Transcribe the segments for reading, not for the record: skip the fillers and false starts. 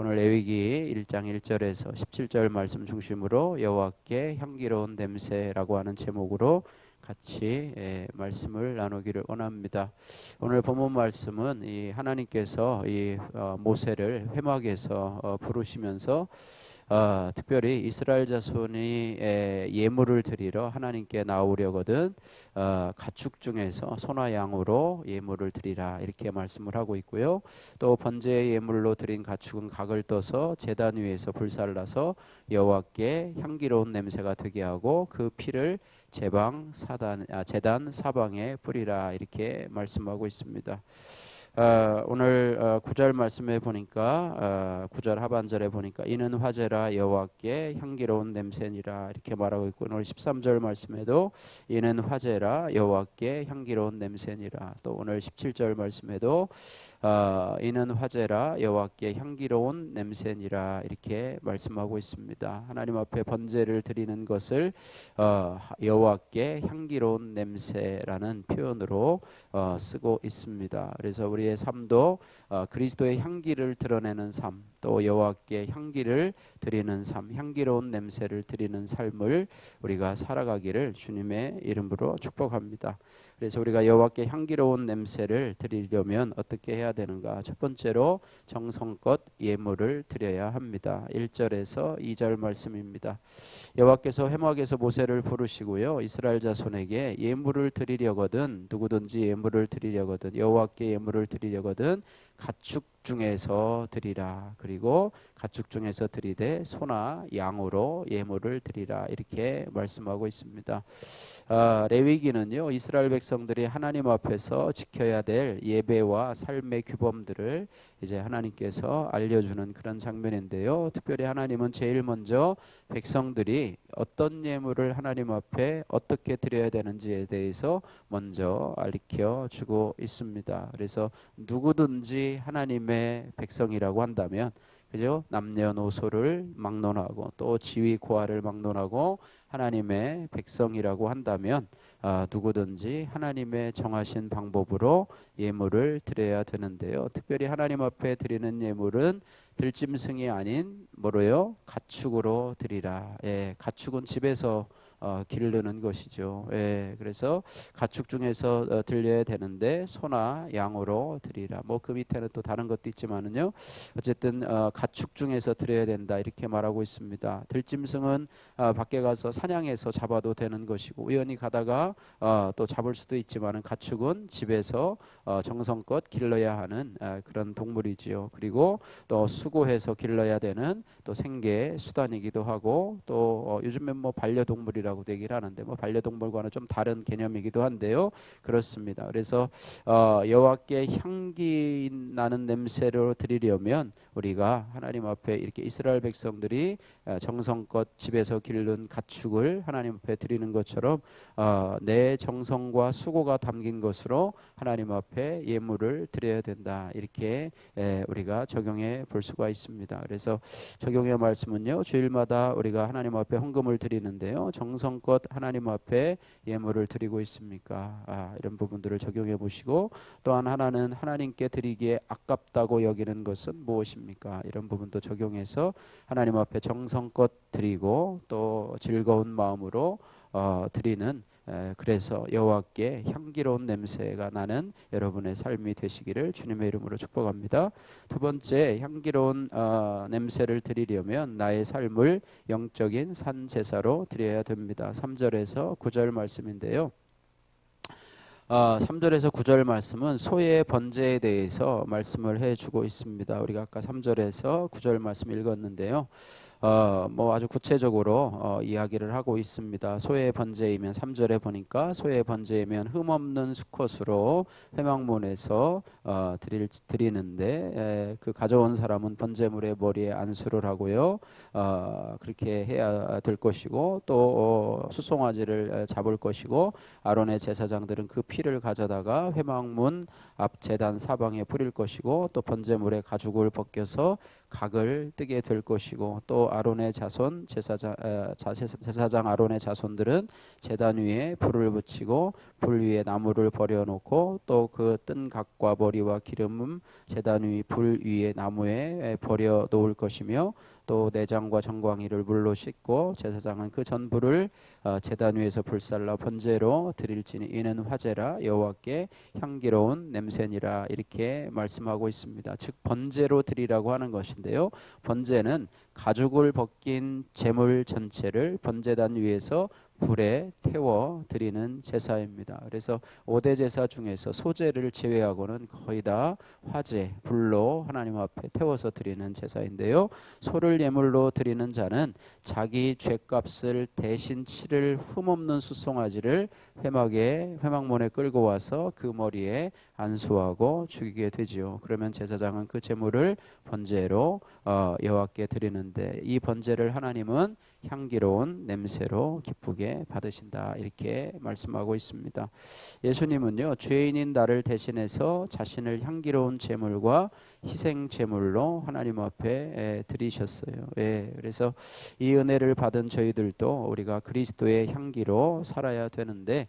오늘 레위기 1장 1절에서 17절 말씀 중심으로 여호와께 향기로운 냄새라고 하는 제목으로 같이 말씀을 나누기를 원합니다. 오늘 본문 말씀은 이 하나님께서 이 모세를 회막에서 부르시면서 특별히 이스라엘 자손이 예물을 드리러 하나님께 나오려거든 가축 중에서 소나 양으로 예물을 드리라 이렇게 말씀을 하고 있고요. 또 번제 예물로 드린 가축은 각을 떠서 제단 위에서 불살라서 여호와께 향기로운 냄새가 되게 하고 그 피를 제단 사방에 뿌리라 이렇게 말씀하고 있습니다. 오늘 9절 말씀에 보니까 9절 하반절에 보니까 이는 화제라 여호와께 향기로운 냄새니라 이렇게 말하고 있고, 오늘 13절 말씀에도 이는 화제라 여호와께 향기로운 냄새니라, 또 오늘 17절 말씀에도 이는 화제라 여호와께 향기로운 냄새니라 이렇게 말씀하고 있습니다. 하나님 앞에 번제를 드리는 것을 여호와께 향기로운 냄새라는 표현으로 쓰고 있습니다. 그래서 우리의 삶도 그리스도의 향기를 드러내는 삶, 또 여호와께 향기를 드리는 삶, 향기로운 냄새를 드리는 삶을 우리가 살아가기를 주님의 이름으로 축복합니다. 그래서 우리가 여호와께 향기로운 냄새를 드리려면 어떻게 해야 되는가? 첫 번째로 정성껏 예물을 드려야 합니다. 1절에서 2절 말씀입니다. 여호와께서 회막에서 모세를 부르시고요, 이스라엘 자손에게 예물을 드리려거든, 누구든지 예물을 드리려거든, 여호와께 예물을 드리려거든 가축 중에서 드리라. 그리고 가축 중에서 드리되 소나 양으로 예물을 드리라 이렇게 말씀하고 있습니다. 레위기는요, 이스라엘 백성들이 하나님 앞에서 지켜야 될 예배와 삶의 규범들을 이제 하나님께서 알려주는 그런 장면인데요. 특별히 하나님은 제일 먼저 백성들이 어떤 예물을 하나님 앞에 어떻게 드려야 되는지에 대해서 먼저 알려 주고 있습니다. 그래서 누구든지 하나님의 백성이라고 한다면, 그죠? 남녀노소를 막론하고 또 지위 고하를 막론하고 하나님의 백성이라고 한다면 누구든지 하나님의 정하신 방법으로 예물을 드려야 되는데요. 특별히 하나님 앞에 드리는 예물은 들짐승이 아닌 뭐로요? 가축으로 드리라. 가축은 집에서 기르는 것이죠. 그래서 가축 중에서 드려야 되는데 소나 양으로 드리라. 뭐 그 밑에는 또 다른 것도 있지만은요. 어쨌든 가축 중에서 드려야 된다 이렇게 말하고 있습니다. 들짐승은 밖에 가서 사냥해서 잡아도 되는 것이고, 우연히 가다가 또 잡을 수도 있지만은 가축은 집에서 정성껏 길러야 하는 그런 동물이지요. 그리고 또 수고해서 길러야 되는 또 생계 수단이기도 하고, 또 요즘엔 뭐 반려동물이라고 얘기를 하는데 뭐 반려동물과는 좀 다른 개념이기도 한데요. 그렇습니다. 그래서 여호와께 향기 나는 냄새로 드리려면 우리가 하나님 앞에 이렇게 이스라엘 백성들이 정성껏 집에서 기른 가축을 하나님 앞에 드리는 것처럼 내 정성과 수고가 담긴 것으로 하나님 앞에 예물을 드려야 된다 이렇게 우리가 적용해 볼 수가 있습니다. 그래서 적용의 말씀은요, 주일마다 우리가 하나님 앞에 헌금을 드리는데요, 정성껏 하나님 앞에 예물을 드리고 있습니까? 이런 부분들을 적용해 보시고, 또한 하나는 하나님께 드리기에 아깝다고 여기는 것은 무엇입니까? 이런 부분도 적용해서 하나님 앞에 정성껏 드리고 또 즐거운 마음으로 드리는, 그래서 여호와께 향기로운 냄새가 나는 여러분의 삶이 되시기를 주님의 이름으로 축복합니다. 두 번째, 향기로운 냄새를 드리려면 나의 삶을 영적인 산 제사로 드려야 됩니다. 3절에서 9절 말씀인데요. 3절에서 9절 말씀은 소의 번제에 대해서 말씀을 해주고 있습니다. 우리가 아까 3절에서 9절 말씀 읽었는데요. 뭐 아주 구체적으로 이야기를 하고 있습니다. 소의 번제이면 3절에 보니까 소의 번제이면 흠없는 수컷으로 회막문에서 드리는데 그 가져온 사람은 번제물의 머리에 안수를 하고요. 그렇게 해야 될 것이고, 또 수송아지를 잡을 것이고, 아론의 제사장들은 그 피를 가져다가 회막문 앞 제단 사방에 뿌릴 것이고, 또 번제물의 가죽을 벗겨서 각을 뜨게 될 것이고, 또 아론의 자손 제사장 아론의 자손들은 제단 위에 불을 붙이고 불 위에 나무를 버려놓고 또 그 뜬 각과 머리와 기름은 제단 위 불 위에 나무에 버려 놓을 것이며, 또 내장과 정광이를 물로 씻고 제사장은 그 전부를 제단 위에서 불살라 번제로 드릴지니 이는 화제라 여호와께 향기로운 냄새니라, 이렇게 말씀하고 있습니다. 즉 번제로 드리라고 하는 것인데요, 번제는 가죽을 벗긴 제물 전체를 번제단 위에서 불에 태워 드리는 제사입니다. 그래서 5대 제사 중에서 소제를 제외하고는 거의 다 화제, 불로 하나님 앞에 태워서 드리는 제사인데요, 소를 예물로 드리는 자는 자기 죄값을 대신 치를 흠없는 수송아지를 회막문에 끌고 와서 그 머리에 안수하고 죽이게 되지요. 그러면 제사장은 그 제물을 번제로 여호와께 드리는데, 이 번제를 하나님은 향기로운 냄새로 기쁘게 받으신다, 이렇게 말씀하고 있습니다. 예수님은요, 죄인인 나를 대신해서 자신을 향기로운 제물과 희생 제물로 하나님 앞에 드리셨어요. 그래서 이 은혜를 받은 저희들도 우리가 그리스도의 향기로 살아야 되는데,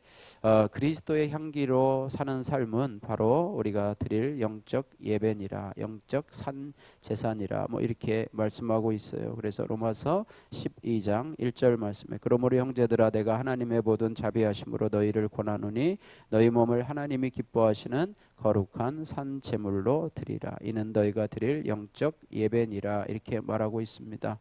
그리스도의 향기로 사는 삶은 바로 우리가 드릴 영적 예배니라, 영적 산 제사니라, 이렇게 말씀하고 있어요. 그래서 로마서 12장 1절 말씀에 그러므로 형제들아 내가 하나님의 모든 자비하심으로 너희를 권하노니 너희 몸을 하나님이 기뻐하시는 거룩한 산 제물로 드리라, 이는 너희가 드릴 영적 예배니라, 이렇게 말하고 있습니다.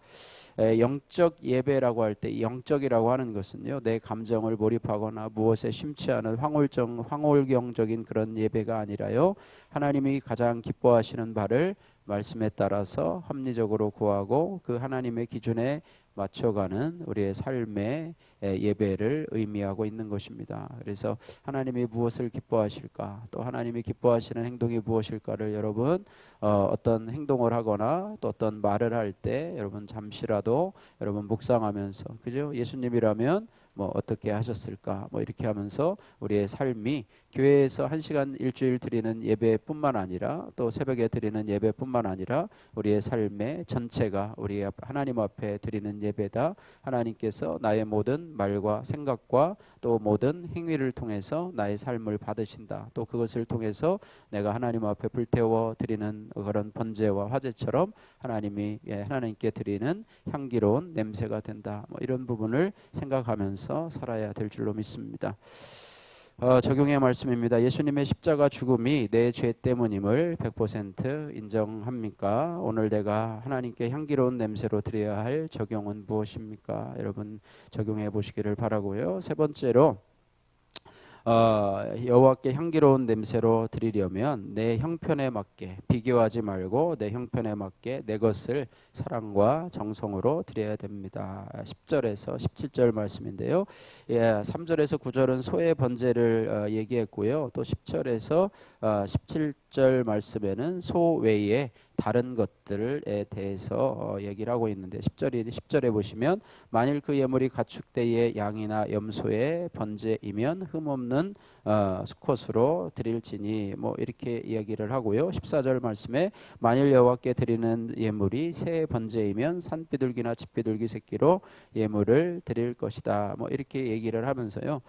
영적 예배라고 할 때, 영적이라고 하는 것은요, 내 감정을 몰입하거나 무엇에 심취하는 황홀경적인 그런 예배가 아니라요, 하나님이 가장 기뻐하시는 바를 말씀에 따라서 합리적으로 구하고 그 하나님의 기준에 맞춰가는 우리의 삶의 예배를 의미하고 있는 것입니다. 그래서 하나님이 무엇을 기뻐하실까, 또 하나님이 기뻐하시는 행동이 무엇일까를 여러분 어떤 행동을 하거나 또 어떤 말을 할 때 여러분 잠시라도 여러분 묵상하면서, 그죠? 예수님이라면 어떻게 하셨을까, 이렇게 하면서 우리의 삶이 교회에서 1시간 일주일 드리는 예배뿐만 아니라 또 새벽에 드리는 예배뿐만 아니라 우리의 삶의 전체가 우리 하나님 앞에 드리는 예배다, 하나님께서 나의 모든 말과 생각과 또 모든 행위를 통해서 나의 삶을 받으신다, 또 그것을 통해서 내가 하나님 앞에 불태워 드리는 그런 번제와 화제처럼 하나님께 드리는 향기로운 냄새가 된다, 이런 부분을 생각하면서 살아야 될 줄로 믿습니다. 적용의 말씀입니다. 예수님의 십자가 죽음이 내 죄 때문임을 100% 인정합니까? 오늘 내가 하나님께 향기로운 냄새로 드려야 할 적용은 무엇입니까? 여러분 적용해 보시기를 바라고요. 세 번째로 여호와께 향기로운 냄새로 드리려면 내 형편에 맞게, 비교하지 말고 내 형편에 맞게 내 것을 사랑과 정성으로 드려야 됩니다. 10절에서 17절 말씀인데요, 3절에서 9절은 소의 번제를 얘기했고요, 또 10절에서 17절 말씀에는 소 외에 다른 것들에 대해서 얘기를 하고 있는데, 10절에 보시면 만일 그 예물이 가축대의 양이나 염소의 번제이면 흠없는 수컷으로 드릴지니, 이렇게 이야기를 하고요. 14절 말씀에 만일 여호와께 드리는 예물이 새 번제이면 산비둘기나 집비둘기 새끼로 예물을 드릴 것이다, 이렇게 얘기를 하면서요,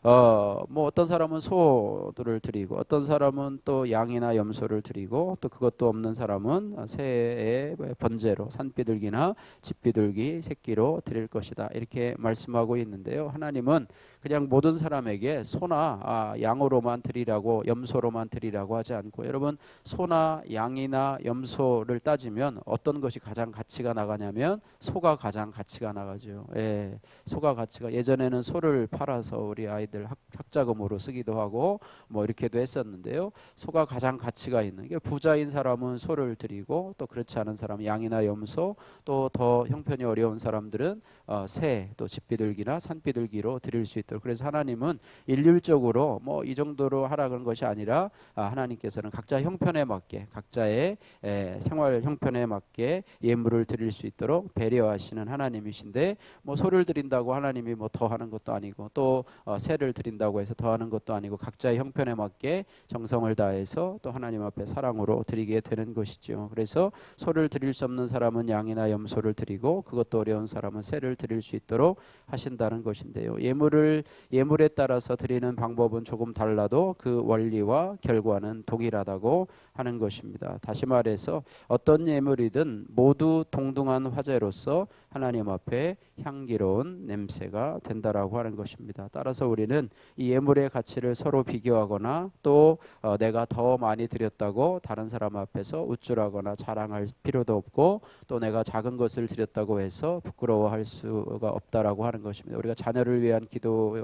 어떤 사람은 소를 드리고 어떤 사람은 또 양이나 염소를 드리고 또 그것도 없는 사람은 새의 번제로 산비둘기나 집비둘기 새끼로 드릴 것이다, 이렇게 말씀하고 있는데요, 하나님은 그냥 모든 사람에게 소나 양으로만 드리라고, 염소로만 드리라고 하지 않고, 여러분 소나 양이나 염소를 따지면 어떤 것이 가장 가치가 나가냐면 소가 가장 가치가 나가죠. 소가 가치가, 예전에는 소를 팔아서 우리 아이들 학자금으로 쓰기도 하고 이렇게도 했었는데요, 소가 가장 가치가 있는 게, 부자인 사람은 소를 드리고 또 그렇지 않은 사람은 양이나 염소, 또 더 형편이 어려운 사람들은 새, 또 집비둘기나 산비둘기로 드릴 수 있도록. 그래서 하나님은 일률적으로 이 정도로 하라 그런 것이 아니라 하나님께서는 각자 형편에 맞게, 각자의 생활 형편에 맞게 예물을 드릴 수 있도록 배려하시는 하나님이신데, 소를 드린다고 하나님이 더 하는 것도 아니고 또 새를 드린다고 해서 더 하는 것도 아니고, 각자의 형편에 맞게 정성을 다해서 또 받아서 하나님 앞에 사랑으로 드리게 되는 것이죠. 그래서 소를 드릴 수 없는 사람은 양이나 염소를 드리고 그것도 어려운 사람은 새를 드릴 수 있도록 하신다는 것인데요. 예물에 따라서 드리는 방법은 조금 달라도 그 원리와 결과는 동일하다고 하는 것입니다. 다시 말해서 어떤 예물이든 모두 동등한 화제로서 하나님 앞에 향기로운 냄새가 된다라고 하는 것입니다. 따라서 우리는 이 예물의 가치를 서로 비교하거나 또 내가 더 많이 드렸다고 다른 사람 앞에서 우쭐하거나 자랑할 필요도 없고 또 내가 작은 것을 드렸다고 해서 부끄러워할 수가 없다라고 하는 것입니다. 우리가 자녀를 위한 기도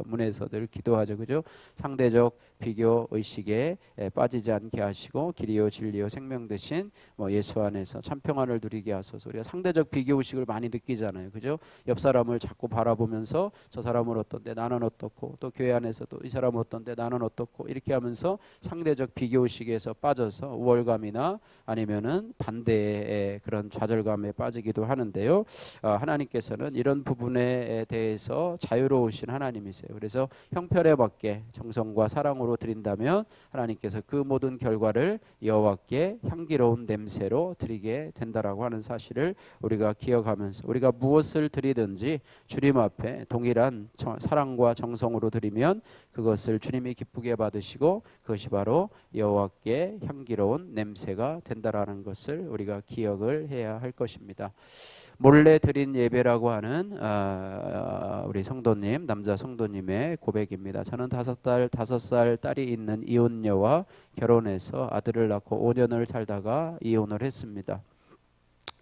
문에서 늘 기도하죠, 그죠? 상대적 비교 의식에 빠지지 않게 하시고 길이요 진리요 생명 되신 예수 안에서 참 평안을 누리게 하소서. 우리가 상대적 비교 의식을 많이 느끼잖아요, 그죠? 옆 사람을 자꾸 바라보면서 저 사람은 어떤데 나는 어떻고 또 교회 안에서도 이 사람은 어떤데 나는 어떻고 이렇게 하면서 상대적 비교 의식에서 빠져서 우월감이나 아니면은 반대의 그런 좌절감에 빠지기도 하는데요. 하나님께서는 이런 부분에 대해서 자유로우신 하나님이세요. 그래서 형편에 맞게 정성과 사랑으로 드린다면 하나님께서 그 모든 결과를 여호와께 향기로운 냄새로 드리게 된다라고 하는 사실을 우리가 기억하면서 우리가 무엇을 드리든지 주님 앞에 동일한 사랑과 정성으로 드리면 그것을 주님이 기쁘게 받으시고 그것이 바로 여호와께 향기로운 냄새가 된다라는 것을 우리가 기억을 해야 할 것입니다. 몰래 드린 예배라고 하는 우리 성도님, 남자 성도님의 고백입니다. 저는 5살 딸이 있는 이혼녀와 결혼해서 아들을 낳고 5년을 살다가 이혼을 했습니다.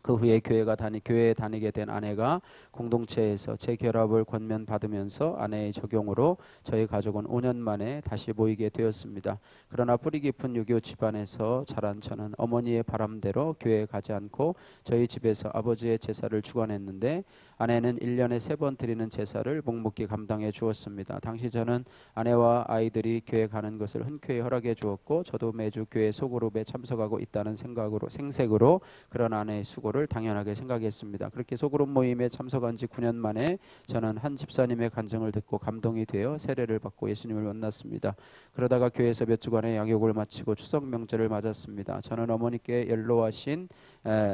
그 후에 교회에 다니게 된 아내가 공동체에서 재결합을 권면받으면서 아내의 적용으로 저희 가족은 5년 만에 다시 모이게 되었습니다. 그러나 뿌리 깊은 유교 집안에서 자란 저는 어머니의 바람대로 교회에 가지 않고 저희 집에서 아버지의 제사를 주관했는데 아내는 1년에 3번 드리는 제사를 묵묵히 감당해 주었습니다. 당시 저는 아내와 아이들이 교회 가는 것을 흔쾌히 허락해 주었고 저도 매주 교회 소그룹에 참석하고 있다는 생색으로 그런 아내의 수고를 당연하게 생각했습니다. 그렇게 소그룹 모임에 참석한 지 9년 만에 저는 한 집사님의 간증을 듣고 감동이 되어 세례를 받고 예수님을 만났습니다. 그러다가 교회에서 몇 주간의 양육을 마치고 추석 명절을 맞았습니다. 저는 어머니께 연로하신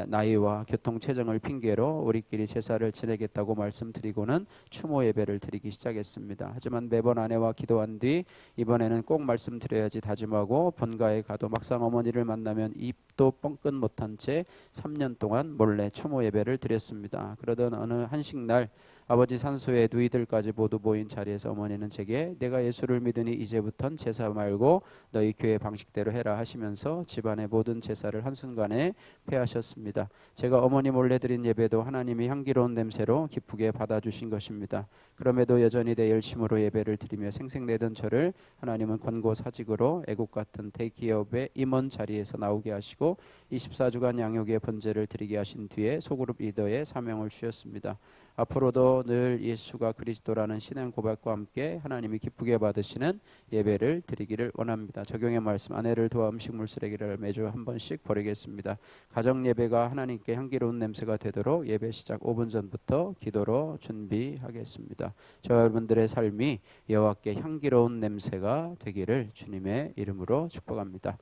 나이와 교통 체증을 핑계로 우리끼리 제사를 지내겠다고 말씀드리고는 추모 예배를 드리기 시작했습니다. 하지만 매번 아내와 기도한 뒤 이번에는 꼭 말씀드려야지 다짐하고 본가에 가도 막상 어머니를 만나면 입도 뻥끗 못한 채 3년 동안 몰래 추모 예배를 드렸습니다. 그러던 어느 한식날 아버지 산소에 누이들까지 모두 모인 자리에서 어머니는 제게 내가 예수를 믿으니 이제부턴 제사 말고 너희 교회 방식대로 해라 하시면서 집안의 모든 제사를 한순간에 폐하셨습니다. 제가 어머니 몰래 드린 예배도 하나님이 향기로운 냄새로 기쁘게 받아주신 것입니다. 그럼에도 여전히 내 열심으로 예배를 드리며 생색내던 저를 하나님은 권고사직으로 애국 같은 대기업의 임원 자리에서 나오게 하시고 24주간 양육의 번제를 드리게 하신 뒤에 소그룹 리더의 사명을 주셨습니다. 앞으로도 늘 예수가 그리스도라는 신앙 고백과 함께 하나님이 기쁘게 받으시는 예배를 드리기를 원합니다. 적용의 말씀, 아내를 도와 음식물 쓰레기를 매주 한 번씩 버리겠습니다. 가정 예배가 하나님께 향기로운 냄새가 되도록 예배 시작 5분 전부터 기도로 준비하겠습니다. 저와 여러분들의 삶이 여호와께 향기로운 냄새가 되기를 주님의 이름으로 축복합니다.